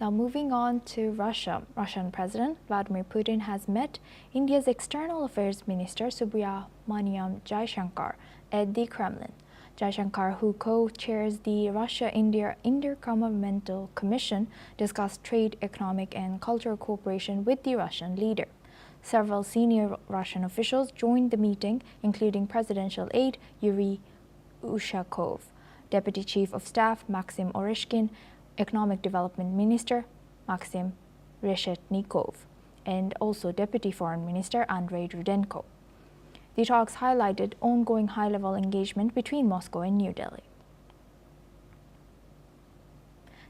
Now moving on to Russia. Russian President Vladimir Putin has met India's External Affairs Minister Subrahmanyam Jaishankar at the Kremlin. Jaishankar, who co-chairs the Russia-India Intergovernmental Commission, discussed trade, economic and cultural cooperation with the Russian leader. Several senior Russian officials joined the meeting, including presidential aide Yuri Ushakov, Deputy Chief of Staff Maxim Oreshkin, Economic Development Minister Maxim Reshetnikov, and also Deputy Foreign Minister Andrei Rudenko. The talks highlighted ongoing high-level engagement between Moscow and New Delhi.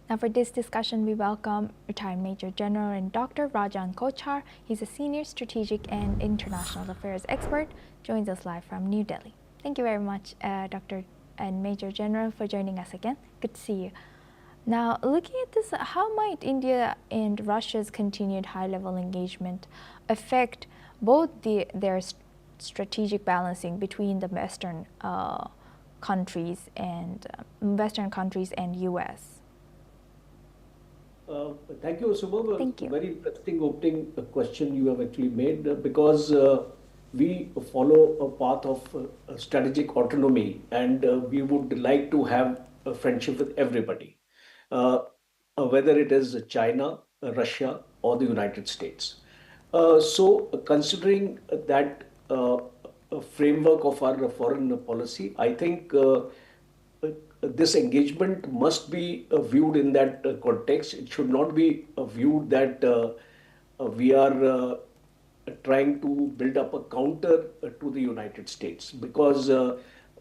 Now for this discussion, we welcome retired Major General and Dr. Rajan Kochhar. He's a senior strategic and international affairs expert, joins us live from New Delhi. Thank you very much, Dr. and Major General, for joining us again. Good to see you. Now, looking at this, how might India and Russia's continued high-level engagement affect both their strategic balancing between the Western countries and U.S.? Thank you, Subha. Thank you. Very interesting opening question you have actually made because we follow a path of strategic autonomy, and we would like to have a friendship with everybody. Whether it is China, Russia, or the United States. So, considering that framework of our foreign policy, I think this engagement must be viewed in that context. It should not be viewed that we are trying to build up a counter to the United States, because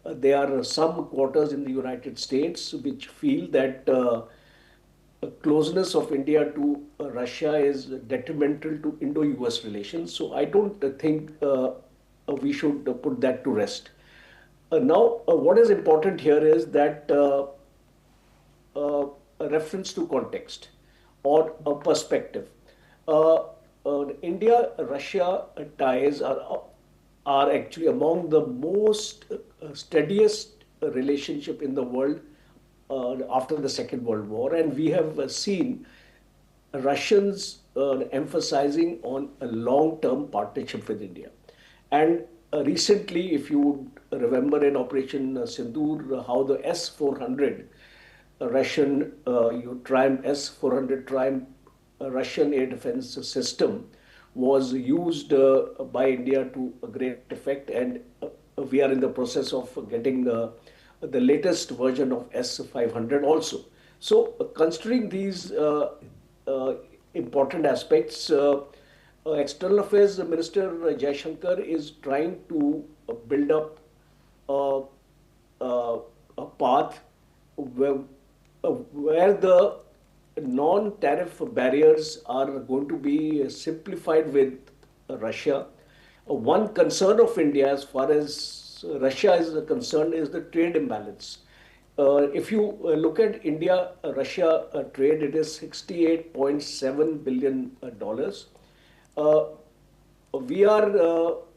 there are some quarters in the United States which feel that closeness of India to Russia is detrimental to Indo-US relations. So I don't think we should put that to rest. Now, what is important here is that a reference to context or a perspective. India-Russia ties are actually among the most steadiest relationship in the world after the Second World War, and we have seen Russians emphasizing on a long-term partnership with India. And recently, if you would remember in Operation Sindoor, how the S-400 Russian Triumph S-400 Triumph Russian air defense system was used by India to a great effect, and we are in the process of getting the latest version of S-500 also. So, considering these important aspects, External Affairs Minister Jaishankar is trying to build up a path where the non-tariff barriers are going to be simplified with Russia. One concern of India as far as Russia is concerned is the trade imbalance. If you look at India-Russia trade, it is $68.7 billion. We are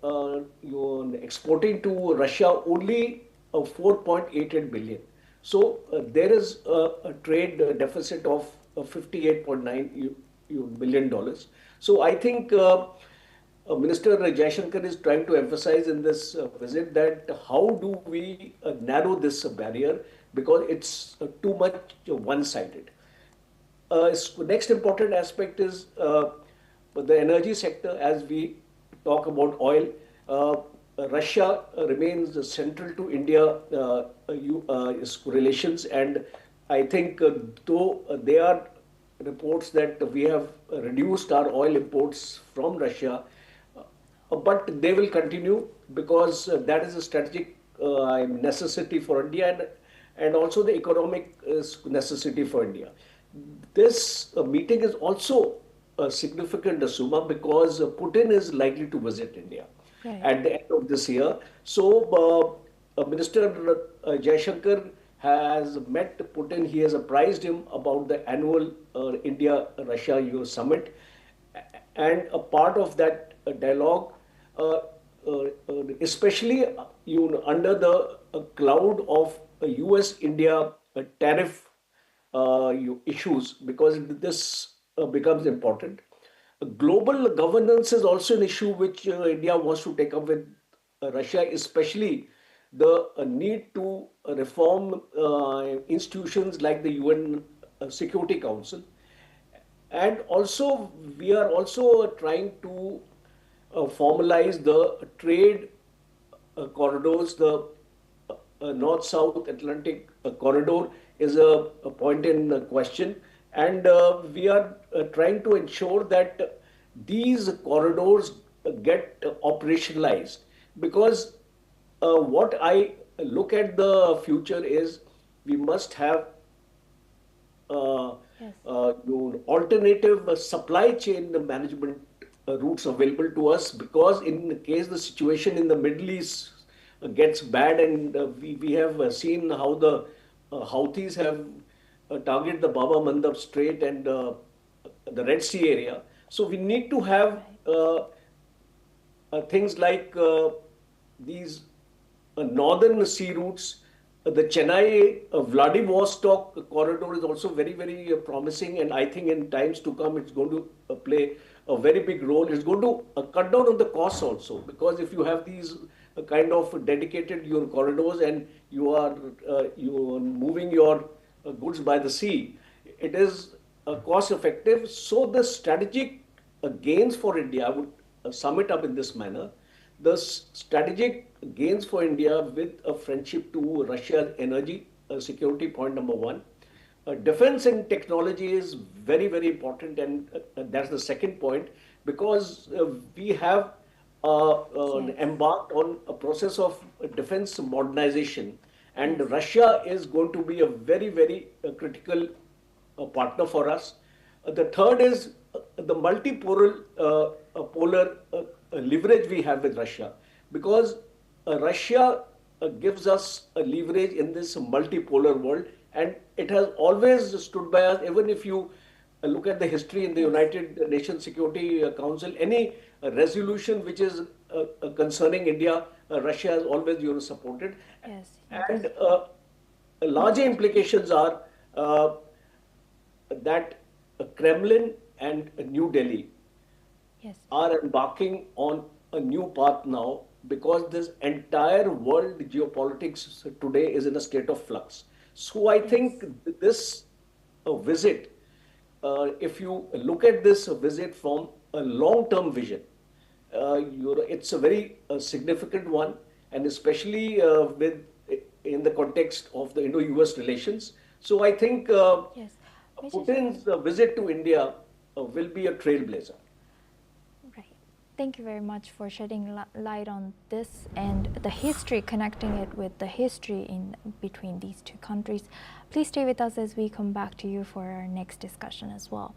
exporting to Russia only 4.88 billion. So there is a trade deficit of $58.9 billion. So I think Minister Jaishankar is trying to emphasize in this visit that how do we narrow this barrier, because it's too much one-sided. Next important aspect is the energy sector. As we talk about oil, Russia remains central to India relations, and I think though there are reports that we have reduced our oil imports from Russia, but they will continue because that is a strategic necessity for India, and also the economic necessity for India. This meeting is also significant, Suma, because Putin is likely to visit India at the end of this year. So Minister Jaishankar has met Putin. He has apprised him about the annual India-Russia summit, and a part of that dialogue, especially under the cloud of US-India tariff issues because this becomes important. Global governance is also an issue which India wants to take up with Russia, especially the need to reform institutions like the UN Security Council. And also, we are also trying to formalize the trade corridors. The North-South Atlantic corridor is a point in question, and we are trying to ensure that these corridors get operationalized because what I look at the future is we must have Yes. alternative supply chain management routes available to us because in case the situation in the Middle East gets bad and we have seen how the Houthis have targeted the Bab el Mandab Strait and the Red Sea area. So we need to have Right. things like these northern sea routes. The Chennai Vladivostok corridor is also very, very promising, and I think in times to come it's going to play a very big role. It's going to cut down on the costs also because if you have these kind of dedicated your corridors and you are moving your goods by the sea, it is cost effective. So the strategic gains for India, I would sum it up in this manner. The strategic gains for India with a friendship to Russia's energy security, point number one. Defense and technology is very, very important, and that's the second point because we have Yes. embarked on a process of defense modernization, and Yes. Russia is going to be a very, very critical partner for us. The third is the multipolar polar leverage we have with Russia, because Russia gives us a leverage in this multipolar world, and it has always stood by us. Even if you look at the history in the Yes. United Nations Security Council, any resolution which is concerning India, Russia has always supported, Yes. Yes. and larger implications are that Kremlin and New Delhi Yes. are embarking on a new path now because this entire world geopolitics today is in a state of flux. So I Yes. think this visit, if you look at this visit from a long-term vision, it's a very significant one, and especially with in the context of the Indo-US relations. So I think Yes. Major. Putin's visit to India will be a trailblazer. Right. Thank you very much for shedding light on this and the history, connecting it with the history in between these two countries. Please stay with us as we come back to you for our next discussion as well.